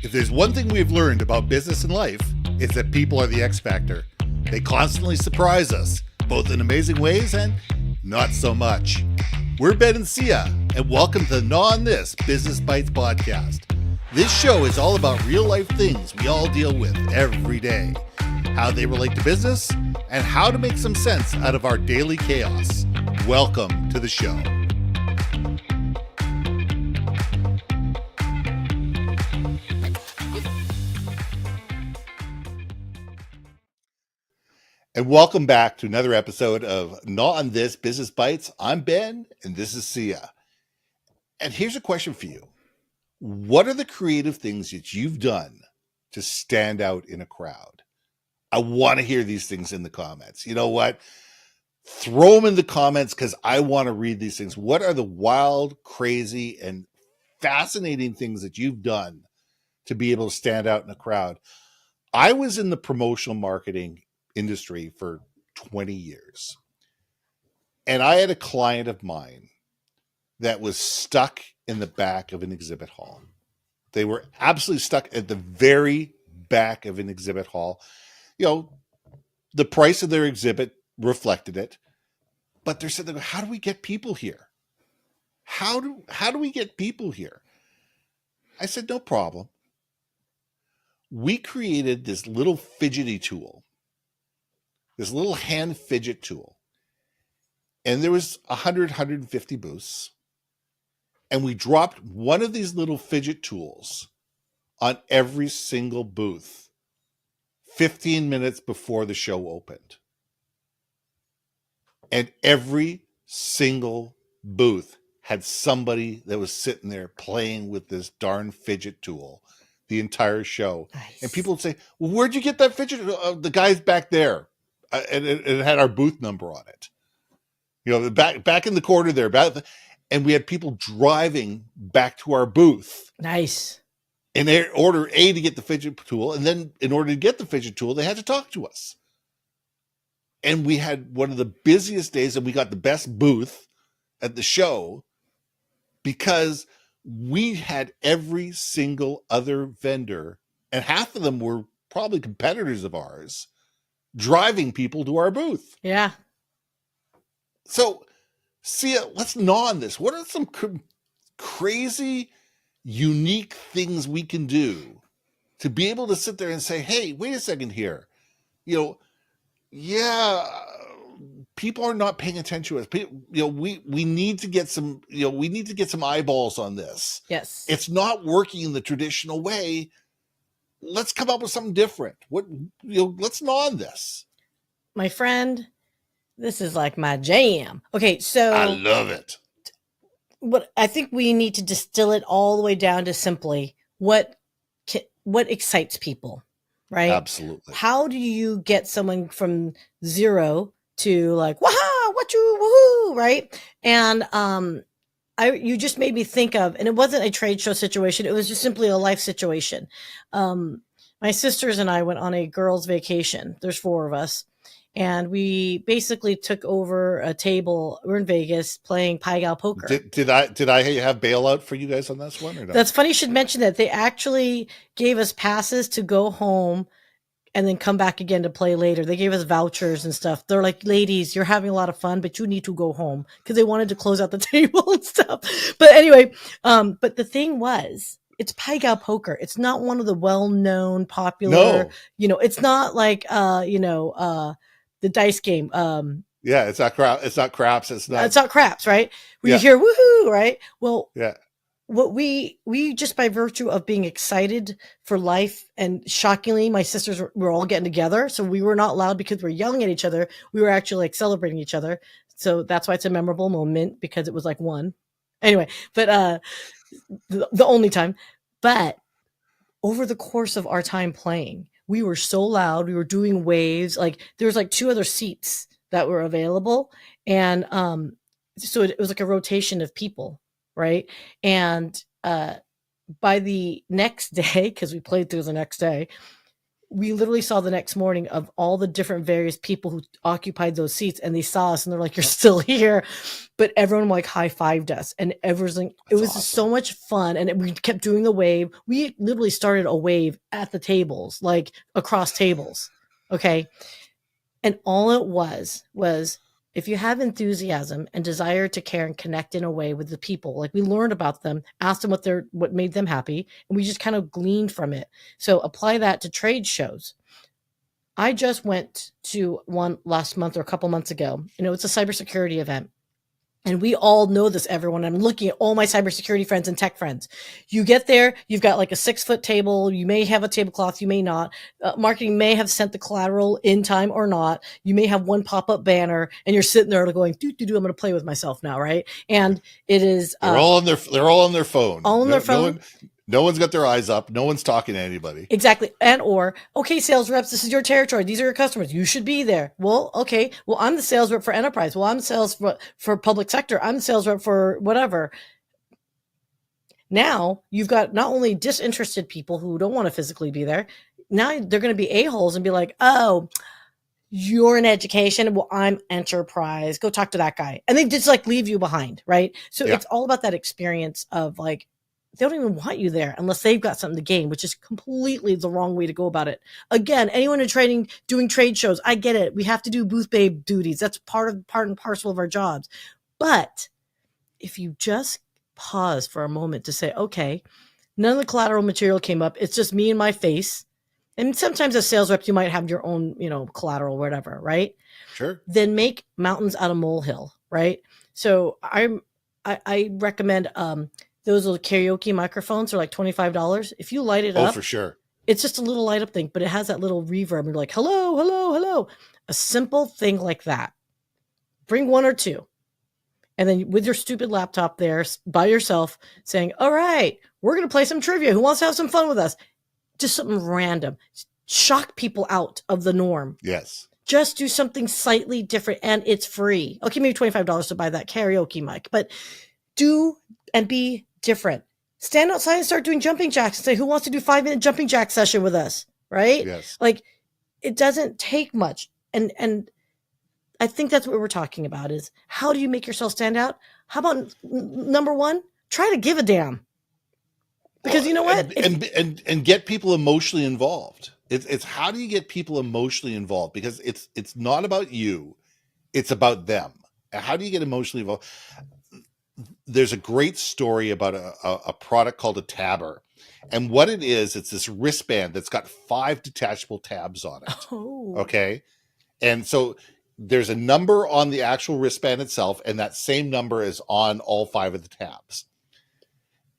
If there's one thing we've learned about business and life, it's that people are the X factor. They constantly surprise us, both in amazing ways and not so much. We're Ben and Syya, and welcome to the Gnaw This Business Bytes podcast. This show is all about real life things we all deal with every day, how they relate to business, and how to make some sense out of our daily chaos. Welcome to the show. And welcome back to another episode of Gnaw This Business Bytes. I'm Ben, and this is Syya. And here's a question for you. What are the creative things that you've done to stand out in a crowd? I want to hear these things in the comments. You know what? Throw them in the comments because I want to read these things. What are the wild, crazy, and fascinating things that you've done to be able to stand out in a crowd? I was in the promotional marketing industry for 20 years. And I had a client of mine that was stuck in the back of an exhibit hall. They were absolutely stuck at the very back of an exhibit hall. You know, the price of their exhibit reflected it, but they're sitting there, how do we get people here? How do we get people here? I said, no problem. We created this little fidgety tool, this little hand fidget tool. And there was 150 booths. And we dropped one of these little fidget tools on every single booth 15 minutes before the show opened. And every single booth had somebody that was sitting there playing with this darn fidget tool the entire show. Nice. And people would say, well, where'd you get that fidget? The guy's back there. And it had our booth number on it. You know, back in the corner there. And we had people driving back to our booth. Nice. In order, A, to get the fidget tool. And then in order to get the fidget tool, they had to talk to us. And we had one of the busiest days, and we got the best booth at the show because we had every single other vendor, and half of them were probably competitors of ours, driving people to our booth. Yeah. So, Syya, let's gnaw on this. What are some crazy, unique things we can do to be able to sit there and say, hey, wait a second here. You know, yeah, people are not paying attention to us. People, you know, we need to get some, you know, we need to get some eyeballs on this. Yes. It's not working in the traditional way. Let's come up with something different. Let's gnaw on this. My friend, this is like my jam. Okay, so I love it. What I think we need to distill it all the way down to simply what excites people, right? Absolutely. How do you get someone from zero to like, wow, what you woohoo, right? And you just made me think of, and it wasn't a trade show situation. It was just simply a life situation. My sisters and I went on a girls' vacation. There's 4 of us. And we basically took over a table. We're in Vegas playing Pai Gow poker. Did I have bailout for you guys on this one or no? That's funny you should mention that. They actually gave us passes to go home and then come back again to play later. They gave us vouchers and stuff. They're like, ladies, you're having a lot of fun, but you need to go home, because they wanted to close out the table and stuff. But anyway, but the thing was, it's Pai Gow poker. It's not one of the well-known, popular, it's not like, the dice game. Yeah, it's not craps. It's not craps. It's not craps, right? Where you hear woohoo, right? Well, yeah. What we just by virtue of being excited for life, and shockingly, my sisters were all getting together. So we were not loud because we're yelling at each other. We were actually like celebrating each other. So that's why it's a memorable moment, because it was like one. Anyway, but the only time. But over the course of our time playing, we were so loud. We were doing waves. Like there was like 2 other seats that were available. And so it was like a rotation of people, right? And by the next day, because we played through the next day, we literally saw the next morning of all the different various people who occupied those seats, and they saw us and they're like, "You're still here," but everyone like high-fived us, and everything. It That's was just awesome. so much fun, and we kept doing the wave. We literally started a wave at the tables, like across tables. Okay, and all it was if you have enthusiasm and desire to care and connect in a way with the people, like we learned about them, asked them what made them happy, and we just kind of gleaned from it. So apply that to trade shows. I just went to one last month or a couple months ago. It's a cybersecurity event. And we all know this, everyone. I'm looking at all my cybersecurity friends and tech friends. You get there, you've got like a 6-foot table. You may have a tablecloth, you may not. Marketing may have sent the collateral in time or not. You may have one pop-up banner, and you're sitting there going, "Do do do." I'm going to play with myself now, right? And it is They're all on their phone. all on their phone. No one's got their eyes up. No one's talking to anybody. Exactly. And or, okay, sales reps, this is your territory. These are your customers. You should be there. Well, okay. Well, I'm the sales rep for enterprise. Well, I'm sales for public sector. I'm the sales rep for whatever. Now you've got not only disinterested people who don't want to physically be there. Now they're going to be a-holes and be like, "Oh, you're in education. Well, I'm enterprise. Go talk to that guy." And they just like leave you behind. Right. So Yeah. it's all about that experience of like, they don't even want you there unless they've got something to gain, which is completely the wrong way to go about it. Again, anyone in trading, doing trade shows, I get it. We have to do booth babe duties. That's part and parcel of our jobs. But if you just pause for a moment to say, okay, none of the collateral material came up. It's just me and my face. And sometimes as sales reps, you might have your own, collateral, whatever, right? Sure. Then make mountains out of molehill, right? So I recommend those little karaoke microphones are like $25. If you light it up, for sure. it's just a little light up thing, but it has that little reverb. You're like, "Hello, hello, hello." A simple thing like that. Bring one or two. And then with your stupid laptop there by yourself saying, "All right, we're going to play some trivia. Who wants to have some fun with us?" Just something random. Shock people out of the norm. Yes. Just do something slightly different, and it's free. Okay, maybe $25 to buy that karaoke mic, but do and be different. Stand outside and start doing jumping jacks and say, "Who wants to do 5-minute jumping jack session with us?" Right? Yes. Like, it doesn't take much. And I think that's what we're talking about is, how do you make yourself stand out? How about number one, try to give a damn. Because you know what? And get people emotionally involved. It's how do you get people emotionally involved? Because it's not about you, it's about them. How do you get emotionally involved? There's a great story about a product called a tabber. And what it is, it's this wristband that's got 5 detachable tabs on it. Oh. Okay. And so there's a number on the actual wristband itself, and that same number is on all 5 of the tabs.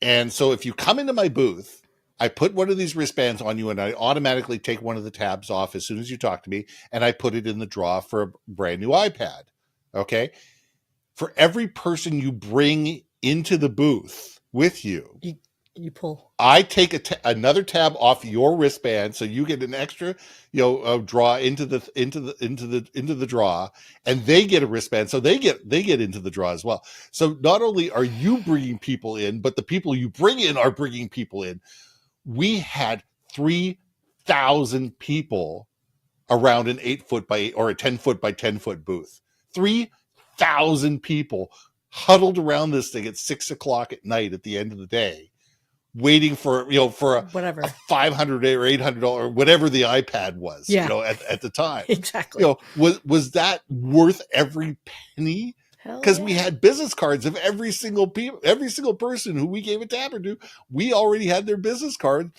And so if you come into my booth, I put one of these wristbands on you, and I automatically take one of the tabs off as soon as you talk to me, and I put it in the drawer for a brand new iPad. Okay. For every person you bring into the booth with you, you pull. I take another tab off your wristband, so you get an extra, draw into the draw, and they get a wristband, so they get into the draw as well. So not only are you bringing people in, but the people you bring in are bringing people in. We had 3,000 people around an 8-foot by 8 or a 10-foot by 10-foot booth. 3,000 people huddled around this thing at 6 o'clock at night at the end of the day, waiting for whatever, a $500 or $800, whatever the iPad was, at the time. Exactly. Was that worth every penny? Because we had business cards of every single person who we gave a tabber to. We already had their business card,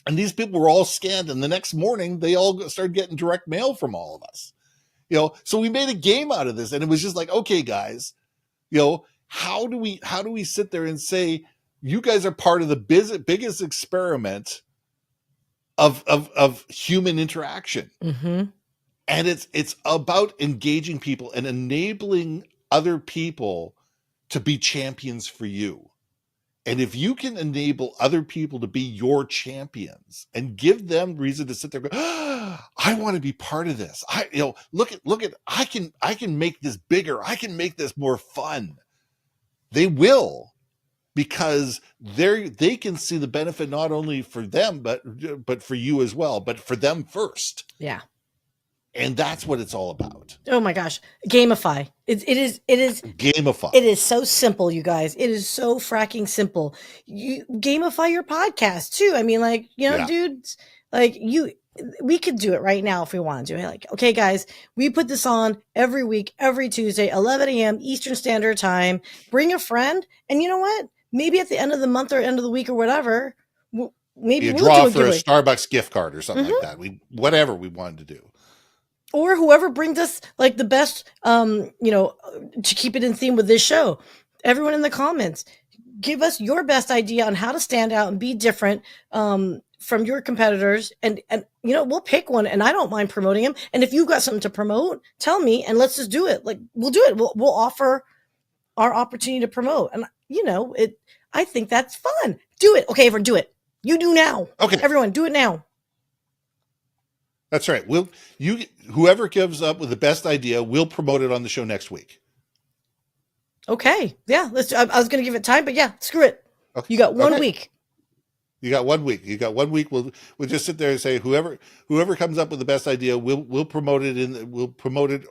and these people were all scanned. And the next morning, they all started getting direct mail from all of us. So we made a game out of this, and it was just like, okay, guys, how do we sit there and say, you guys are part of the biggest experiment of human interaction. Mm-hmm. And it's about engaging people and enabling other people to be champions for you. And if you can enable other people to be your champions and give them reason to sit there and go, I want to be part of this. Look at, I can make this bigger. I can make this more fun. They will. because they can see the benefit not only for them but for you as well, but for them first. Yeah. And that's what it's all about. Oh my gosh. Gamify. It is Gamify. it is so simple, you guys. It is so fracking simple. You gamify your podcast too. I mean, like, Yeah. dudes, like we could do it right now if we wanted to. Like, okay, guys, we put this on every week, every Tuesday, 11 a.m. Eastern Standard Time. Bring a friend. And you know what? Maybe at the end of the month or end of the week or whatever, maybe You we'll draw do a for a giveaway. Starbucks gift card or something like that. Whatever we wanted to do. Or whoever brings us like the best, to keep it in theme with this show. Everyone in the comments, give us your best idea on how to stand out and be different from your competitors. And we'll pick one, and I don't mind promoting them. And if you've got something to promote, tell me, and let's just do it. Like, we'll do it. We'll offer our opportunity to promote. And I think that's fun. Do it. Okay, everyone, do it. You do now. Okay. Everyone, do it now. That's right. Whoever gives up with the best idea, we'll promote it on the show next week. Okay. Yeah. I was going to give it time, but yeah, screw it. Okay. You got 1 week. You got 1 week. We'll just sit there and say, whoever comes up with the best idea, we'll promote it we'll promote it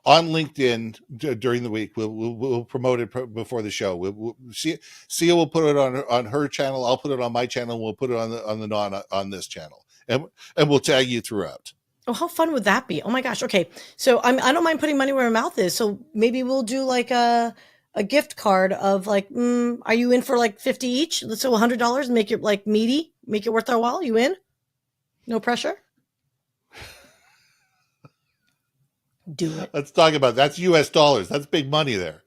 on LinkedIn during the week. We'll promote it before the show. Syya will put it on her channel. I'll put it on my channel. We'll put it on this channel. And we'll tag you throughout. Oh, how fun would that be? Oh my gosh. Okay. So I don't mind putting money where my mouth is. So maybe we'll do like a gift card of like, are you in for like 50 each? Let's say $100 and make it like meaty, make it worth our while. You in? No pressure. Do it. Let's talk about that's US dollars. That's big money there.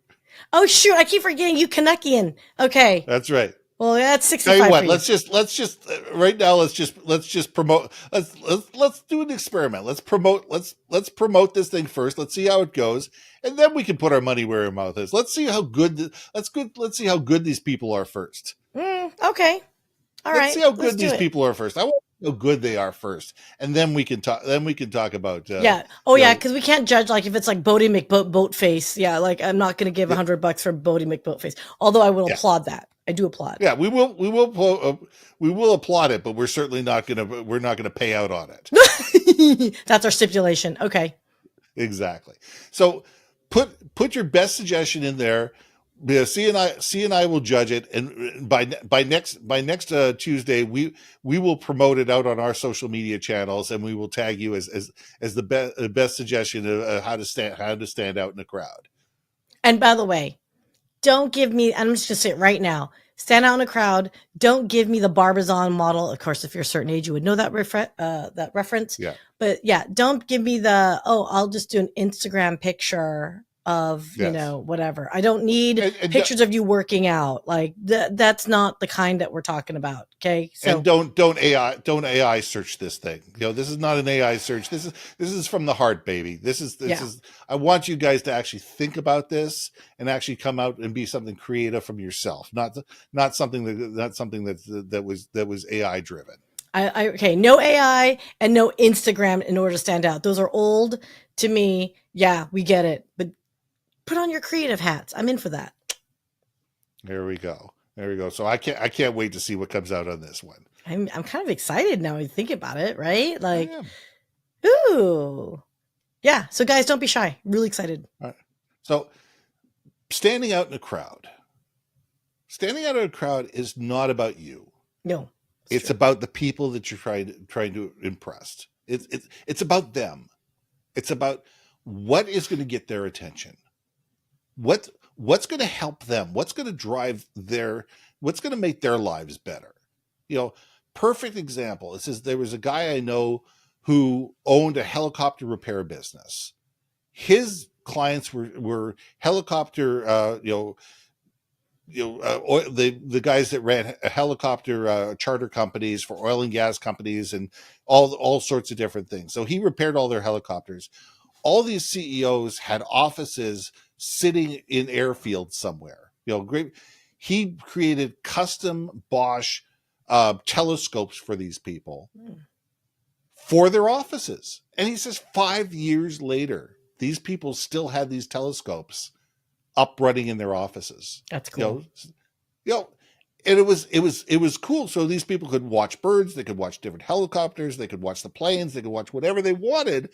Oh shoot. I keep forgetting you Canuckian. Okay. That's right. Well, that's 65. Tell you what, let's just right now. Let's just promote. Let's do an experiment. Let's promote this thing first. Let's see how it goes, and then we can put our money where our mouth is. Let's see how good. Let's see how good these people are first. Okay. All right. Let's see how good these people are first. I want to know how good they are first, and then we can talk. Then we can talk about. Yeah. Oh yeah, because we can't judge like if it's like Bodie McBoatface. Yeah, like I'm not going to give $100 for Bodie McBoatface. Although I will applaud that. I do applaud. Yeah, we will applaud it, but we're certainly not gonna pay out on it. That's our stipulation. Okay. Exactly. So put your best suggestion in there. Syya and I will judge it, and by next Tuesday we will promote it out on our social media channels, and we will tag you as the best suggestion of how to stand out in the crowd. And by the way, don't give me, I'm just going to say it right now, stand out in a crowd. Don't give me the Barbizon model. Of course, if you're a certain age, you would know that reference. Yeah. But yeah, don't give me I'll just do an Instagram picture of, whatever. I don't need pictures of you working out. Like that's not the kind that we're talking about. Okay. So and don't AI search this thing. This is not an AI search. This is from the heart, baby. This is I want you guys to actually think about this and actually come out and be something creative from yourself. Not something that was AI driven. Okay, no AI and no Instagram in order to stand out. Those are old to me. Yeah, we get it. But put on your creative hats. I'm in for that. There we go. So I can't wait to see what comes out on this one. I'm kind of excited now. I think about it, right? Like, ooh, yeah. So guys, don't be shy. Really excited. All right. So standing out in a crowd is not about you. No, it's about the people that you're trying to impress. It's about them. It's about what is going to get their attention. What's going to help them? What's going to what's going to make their lives better? Perfect example. It says there was a guy I know who owned a helicopter repair business. His clients were helicopter, the guys that ran helicopter charter companies for oil and gas companies and all sorts of different things. So he repaired all their helicopters. All these CEOs had offices sitting in airfields somewhere. Great. He created custom Bosch telescopes for these people for their offices. And he says 5 years later, these people still had these telescopes up running in their offices. That's cool. You know, and it was cool. So these people could watch birds, they could watch different helicopters, they could watch the planes, they could watch whatever they wanted.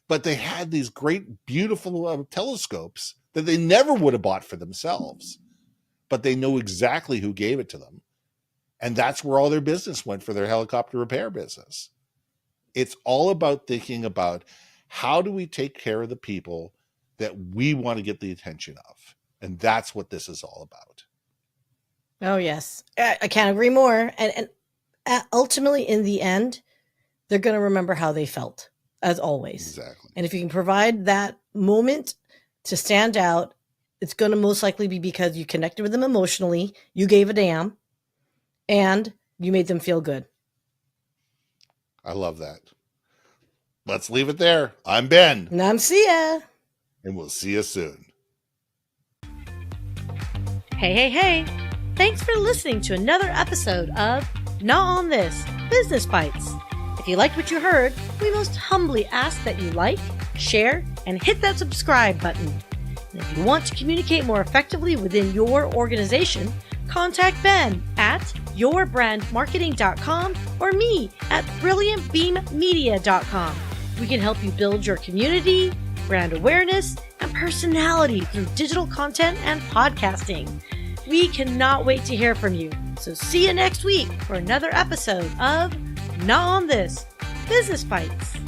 But they had these great, beautiful telescopes that they never would have bought for themselves. But they know exactly who gave it to them. And that's where all their business went for their helicopter repair business. It's all about thinking about how do we take care of the people that we want to get the attention of. And that's what this is all about. Oh, yes. I can't agree more. And ultimately, in the end, they're going to remember how they felt, as always. Exactly. And if you can provide that moment to stand out, it's going to most likely be because you connected with them emotionally, you gave a damn, and you made them feel good. I love that. Let's leave it there. I'm Ben. And I'm Syya. And we'll see you soon. Hey. Thanks for listening to another episode of Gnaw on This Business Bytes. If you liked what you heard, we most humbly ask that you like, share, and hit that subscribe button. And if you want to communicate more effectively within your organization, contact Ben at yourbrandmarketing.com or me at brilliantbeammedia.com. We can help you build your community, brand awareness, and personality through digital content and podcasting. We cannot wait to hear from you. So see you next week for another episode of Gnaw on This Business Bytes.